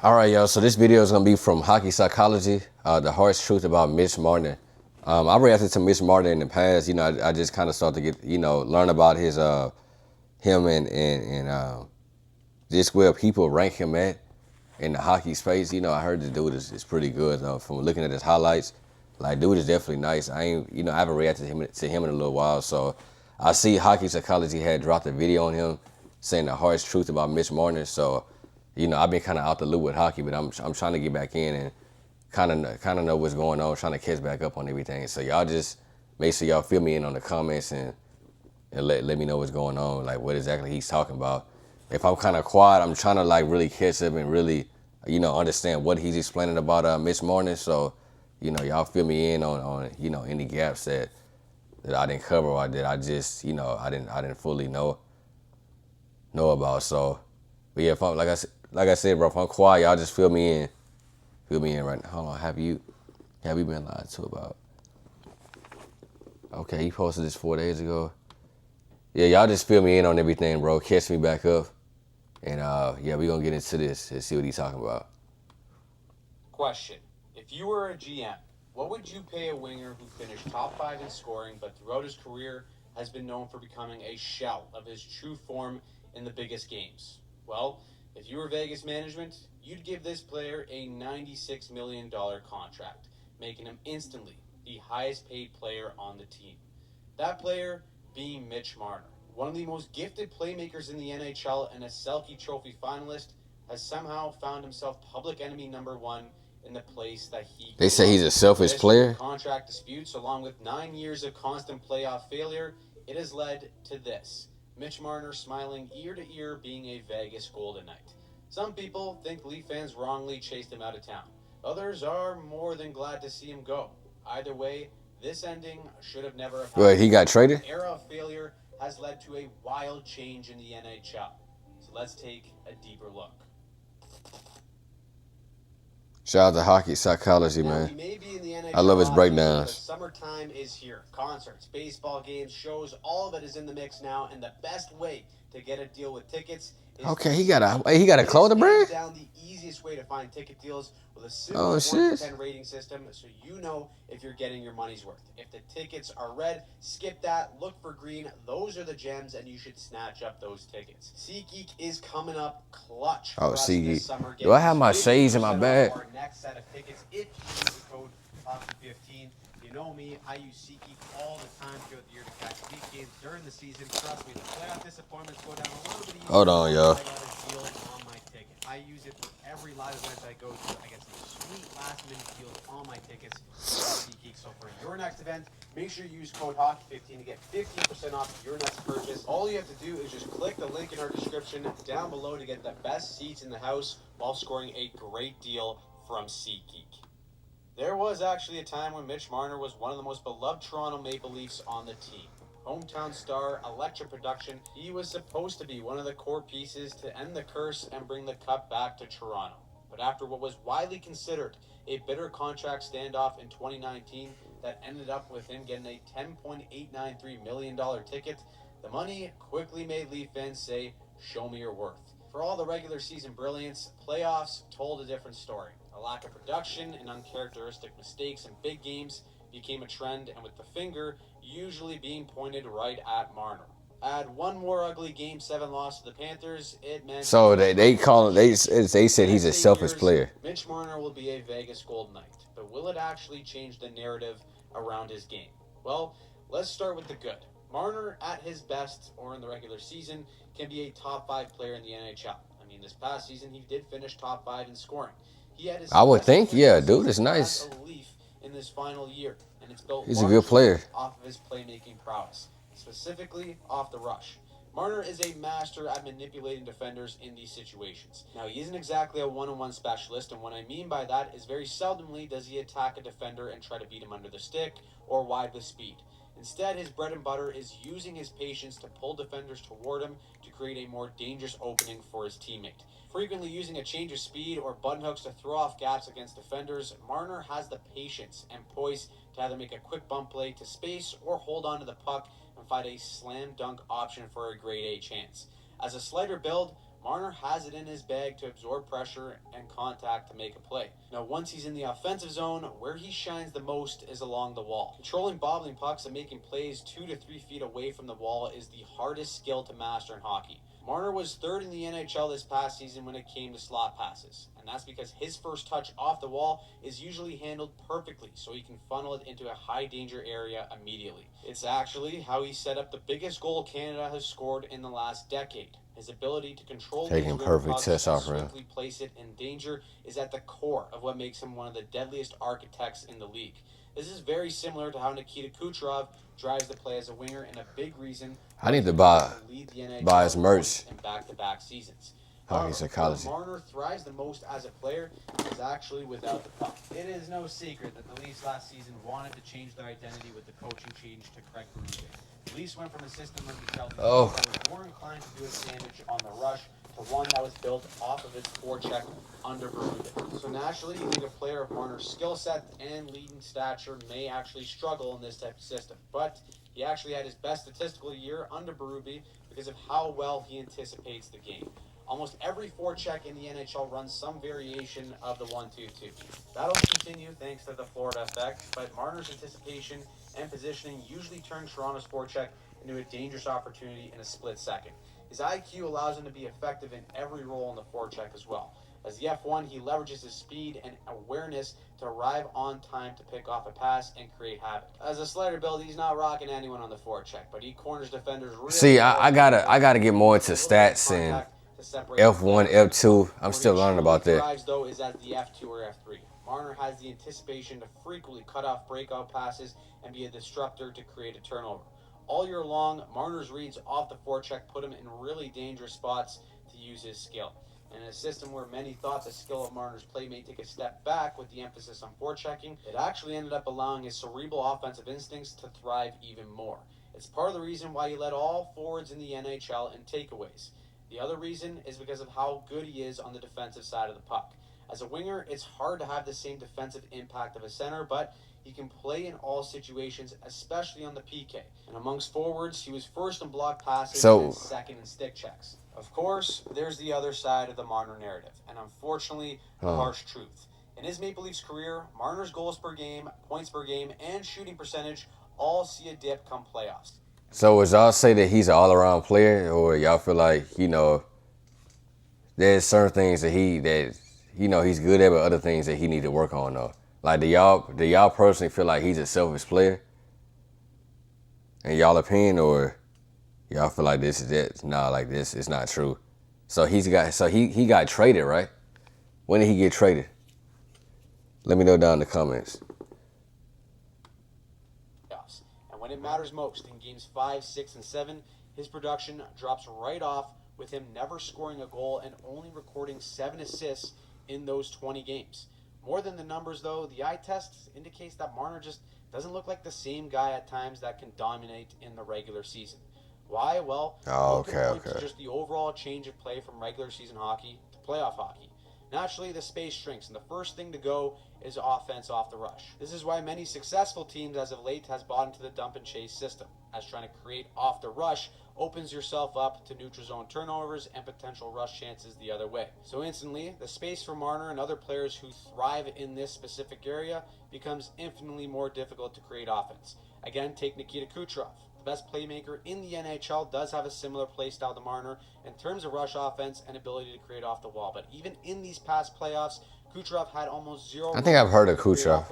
All right, y'all. So this video is gonna be from Hockey Psychology, the harsh truth about Mitch Marner. I reacted to Mitch Marner in the past. I just kind of started to get, learn about his, him and just where people rank him at in the hockey space. I heard the dude is pretty good. From looking at his highlights, like dude is definitely nice. I haven't reacted to him in a little while. So I see Hockey Psychology had dropped a video on him saying the harsh truth about Mitch Marner. So I've been kind of out the loop with hockey, but I'm trying to get back in and kind of know what's going on, trying to catch back up on everything. So y'all just make sure y'all fill me in on the comments and let me know what's going on, like what exactly he's talking about. If I'm kind of quiet, I'm trying to like really catch up and really understand what he's explaining about Mitch Marner. So y'all fill me in on any gaps that I didn't cover or that I just I didn't fully know about. So, but yeah, if I'm like I said, bro, if I'm quiet, y'all just fill me in. Fill me in right now. Hold on, have you been lied to about? Okay, he posted this 4 days ago. Yeah, y'all just fill me in on everything, bro. Catch me back up. And yeah, we gonna get into this and see what he's talking about. Question. If you were a GM, what would you pay a winger who finished top 5 in scoring, but throughout his career has been known for becoming a shell of his true form in the biggest games? Well, if you were Vegas management, you'd give this player a $96 million contract, making him instantly the highest paid player on the team. That player being Mitch Marner, one of the most gifted playmakers in the NHL and a Selke Trophy finalist, has somehow found himself public enemy number 1 in the place that he They say he's a selfish player. Contract disputes, along with 9 years of constant playoff failure, it has led to this. Mitch Marner smiling ear to ear being a Vegas Golden Knight. Some people think Leaf fans wrongly chased him out of town. Others are more than glad to see him go. Either way, this ending should have never happened. Wait, he got traded? The era of failure has led to a wild change in the NHL. So let's take a deeper look. Shout out to Hockey Psychology, man. We may be in the NHL I love his breakdowns. Summertime is here. Concerts, baseball games, shows, all of it is in the mix now, and the best way to get a deal with tickets is he got a clothing brand? Down the easiest way to find ticket deals with a simple 1 to 10 rating system, so you know if you're getting your money's worth. If the tickets are red, skip that, look for green. Those are the gems, and you should snatch up those tickets. SeatGeek is coming up clutch. Oh, SeatGeek. Do I have my shades in my bag? Our next set of tickets if you use the code HOCKEY15. You know me, I use SeatGeek all the time throughout the year to catch big games during the season. Trust me, the playoff disappointments go down a little bit easier. Hold on, y'all. I got a deal on my ticket. I use it for every live event I go to. I get some sweet last-minute deals on my tickets from SeatGeek. So for your next event, make sure you use code HOCKEY15 to get 15% off your next purchase. All you have to do is just click the link in our description down below to get the best seats in the house while scoring a great deal from SeatGeek. There was actually a time when Mitch Marner was one of the most beloved Toronto Maple Leafs on the team. Hometown star, electric production, he was supposed to be one of the core pieces to end the curse and bring the cup back to Toronto. But after what was widely considered a bitter contract standoff in 2019 that ended up with him getting a $10.893 million ticket, the money quickly made Leaf fans say, "Show me your worth." For all the regular season brilliance, playoffs told a different story. A lack of production and uncharacteristic mistakes in big games became a trend, and with the finger usually being pointed right at Marner. Add one more ugly Game 7 loss to the Panthers, it meant... So they said he's a selfish player. Mitch Marner will be a Vegas Golden Knight, but will it actually change the narrative around his game? Well, let's start with the good. Marner, at his best, or in the regular season, can be a top 5 player in the NHL. I mean, this past season, he did finish top 5 in scoring. He had his I would think, yeah, dude is nice. In this final year, and it's built He's a good player off of his playmaking prowess, specifically off the rush. Marner is a master at manipulating defenders in these situations. Now, he isn't exactly a one-on-one specialist, and what I mean by that is very seldomly does he attack a defender and try to beat him under the stick or wide with speed. Instead, his bread and butter is using his patience to pull defenders toward him to create a more dangerous opening for his teammate. Frequently using a change of speed or button hooks to throw off gaps against defenders, Marner has the patience and poise to either make a quick bump play to space or hold on to the puck and find a slam dunk option for a grade A chance. As a slighter build, Marner has it in his bag to absorb pressure and contact to make a play. Now, once he's in the offensive zone, where he shines the most is along the wall. Controlling bobbling pucks and making plays 2 to 3 feet away from the wall is the hardest skill to master in hockey. Marner was third in the NHL this past season when it came to slot passes, and that's because his first touch off the wall is usually handled perfectly so he can funnel it into a high danger area immediately. It's actually how he set up the biggest goal Canada has scored in the last decade. His ability to control Taking perfect tests off and him. swiftly place it in danger is at the core of what makes him one of the deadliest architects in the league. This is very similar to how Nikita Kucherov drives the play as a winger, and a big reason I need to buy his merch. in back-to-back seasons. Hockey Psychology. Where Marner thrives the most as a player is actually without the puck. It is no secret that the Leafs last season wanted to change their identity with the coaching change to Craig Berube. The Leafs went from a system of the Celtics that was more inclined to do its damage on the rush to one that was built off of its forecheck under Berube. So naturally, you think a player of Marner's skill set and leading stature may actually struggle in this type of system. But he actually had his best statistical year under Berube because of how well he anticipates the game. Almost every forecheck in the NHL runs some variation of the 1-2-2. That'll continue thanks to the Florida effect, but Marner's anticipation and positioning usually turn Toronto's forecheck into a dangerous opportunity in a split second. His IQ allows him to be effective in every role in the forecheck as well. As the F1, he leverages his speed and awareness to arrive on time to pick off a pass and create havoc. As a slider build, he's not rocking anyone on the forecheck, but he corners defenders really See, I gotta get more into stats and F1, F2. I'm still learning about that. Thrives, though, is at the F2 or F3. Marner has the anticipation to frequently cut off breakout passes and be a disruptor to create a turnover. All year long, Marner's reads off the forecheck put him in really dangerous spots to use his skill. And in a system where many thought the skill of Marner's play may take a step back with the emphasis on forechecking, it actually ended up allowing his cerebral offensive instincts to thrive even more. It's part of the reason why he led all forwards in the NHL in takeaways. The other reason is because of how good he is on the defensive side of the puck. As a winger, it's hard to have the same defensive impact of a center, but he can play in all situations, especially on the PK. And amongst forwards, he was first in block passes and second in stick checks. Of course, there's the other side of the Marner narrative, and unfortunately, the harsh truth. In his Maple Leafs career, Marner's goals per game, points per game, and shooting percentage all see a dip come playoffs. So would y'all say that he's an all-around player, or y'all feel like, there's certain things that he's good at, but other things that he need to work on though? Like, do y'all personally feel like he's a selfish player? In y'all opinion, or y'all feel like this is it? Nah, like this is not true. So he got traded, right? When did he get traded? Let me know down in the comments. And when it matters most, in games 5, 6, and 7, his production drops right off, with him never scoring a goal and only recording 7 assists in those 20 games. More than the numbers, though, the eye test indicates that Marner just doesn't look like the same guy at times that can dominate in the regular season. Why? Well, to just the overall change of play from regular season hockey to playoff hockey. Naturally, the space shrinks, and the first thing to go is offense off the rush. This is why many successful teams as of late has bought into the dump and chase system, as trying to create off the rush opens yourself up to neutral zone turnovers and potential rush chances the other way. So instantly, the space for Marner and other players who thrive in this specific area becomes infinitely more difficult to create offense. Again, take Nikita Kucherov. The best playmaker in the NHL does have a similar play style to Marner in terms of rush offense and ability to create off the wall. But even in these past playoffs, Kucherov had almost zero. I think I've heard of Kucherov.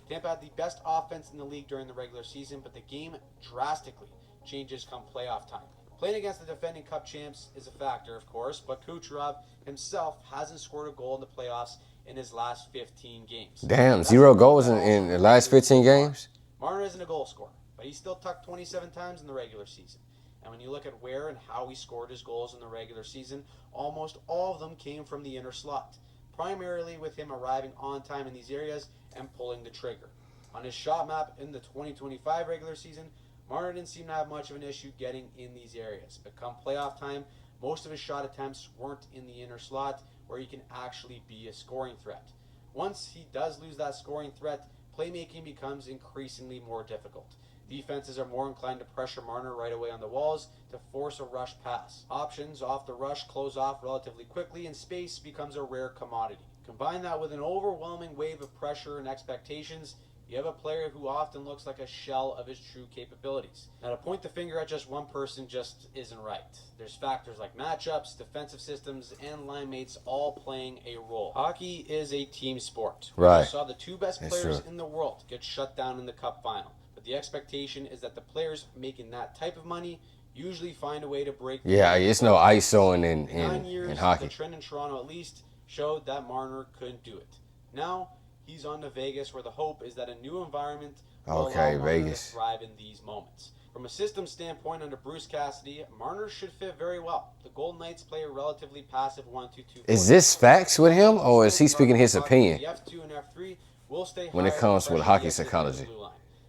Tampa had the best offense in the league during the regular season, but the game drastically changes come playoff time. Playing against the defending Cup champs is a factor, of course, but Kucherov himself hasn't scored a goal in the playoffs in his last 15 games. Damn, 0 goals in the last 15 games? Marner isn't a goal scorer, but he still tucked 27 times in the regular season. And when you look at where and how he scored his goals in the regular season, almost all of them came from the inner slot, primarily with him arriving on time in these areas and pulling the trigger. On his shot map in the 2025 regular season, Marner didn't seem to have much of an issue getting in these areas, but come playoff time, most of his shot attempts weren't in the inner slot where he can actually be a scoring threat. Once he does lose that scoring threat, playmaking becomes increasingly more difficult. Defenses are more inclined to pressure Marner right away on the walls to force a rush pass. Options off the rush close off relatively quickly, and space becomes a rare commodity. Combine that with an overwhelming wave of pressure and expectations, you have a player who often looks like a shell of his true capabilities. Now, to point the finger at just one person just isn't right. There's factors like matchups, defensive systems, and line mates all playing a role. Hockey is a team sport. Right. We saw the two best players in the world get shut down in the Cup final. But the expectation is that the players making that type of money usually find a way to break. Yeah, it's no ISOing in 9 years, in hockey. The trend in Toronto at least showed that Marner couldn't do it. Now, he's on to Vegas, where the hope is that a new environment will allow Marner to thrive in these moments. From a system standpoint, under Bruce Cassidy, Marner should fit very well. The Golden Knights play a relatively passive 1-2-2. Is this facts with him, or is he speaking his opinion The F2 and F3 will stay when it comes with hockey psychology?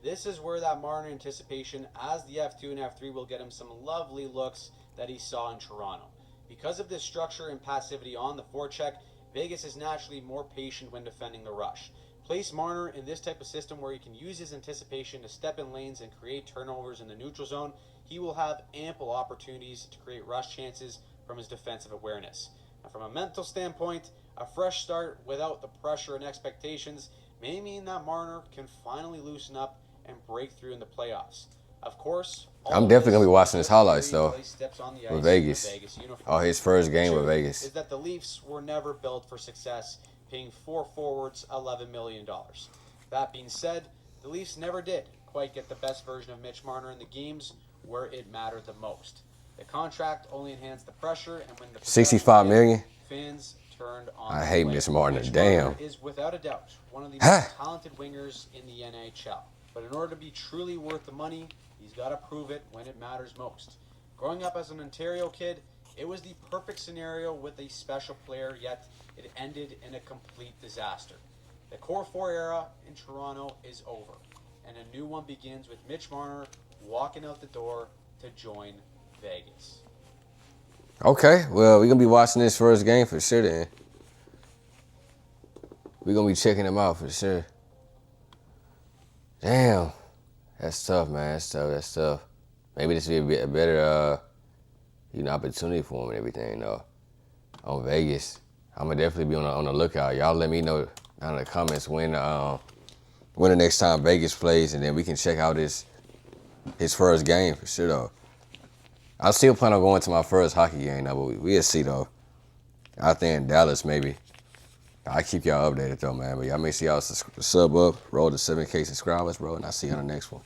This is where that Marner anticipation as the F2 and F3 will get him some lovely looks that he saw in Toronto. Because of this structure and passivity on the forecheck, Vegas is naturally more patient when defending the rush. Place Marner in this type of system where he can use his anticipation to step in lanes and create turnovers in the neutral zone. He will have ample opportunities to create rush chances from his defensive awareness. Now, from a mental standpoint, a fresh start without the pressure and expectations may mean that Marner can finally loosen up and break through in the playoffs. Of course, I'm definitely gonna be watching his highlights though with Vegas. Oh, his first game with Vegas. Is that the Leafs were never built for success, paying 4 forwards $11 million. That being said, the Leafs never did quite get the best version of Mitch Marner in the games where it mattered the most. The contract only enhanced the pressure, and when the $65 million, fans turned on. I hate Mitch Marner. Mitch Damn. Marner is without a doubt one of the most talented wingers in the NHL. But in order to be truly worth the money, he's got to prove it when it matters most. Growing up as an Ontario kid, it was the perfect scenario with a special player, yet it ended in a complete disaster. The Core 4 era in Toronto is over, and a new one begins with Mitch Marner walking out the door to join Vegas. Okay, well, we're going to be watching this first game for sure then. We're going to be checking him out for sure. Damn. That's tough, man. That's tough. Maybe this will be a better, opportunity for him and everything, though. On Vegas. I'm going to definitely be on the lookout. Y'all let me know down in the comments when the next time Vegas plays, and then we can check out his first game for sure, though. I still plan on going to my first hockey game, though, but we'll see, though. Out there in Dallas, maybe. I'll keep y'all updated, though, man. But y'all make sure y'all sub up, roll to 7K subscribers, bro, and I'll see you on the next one.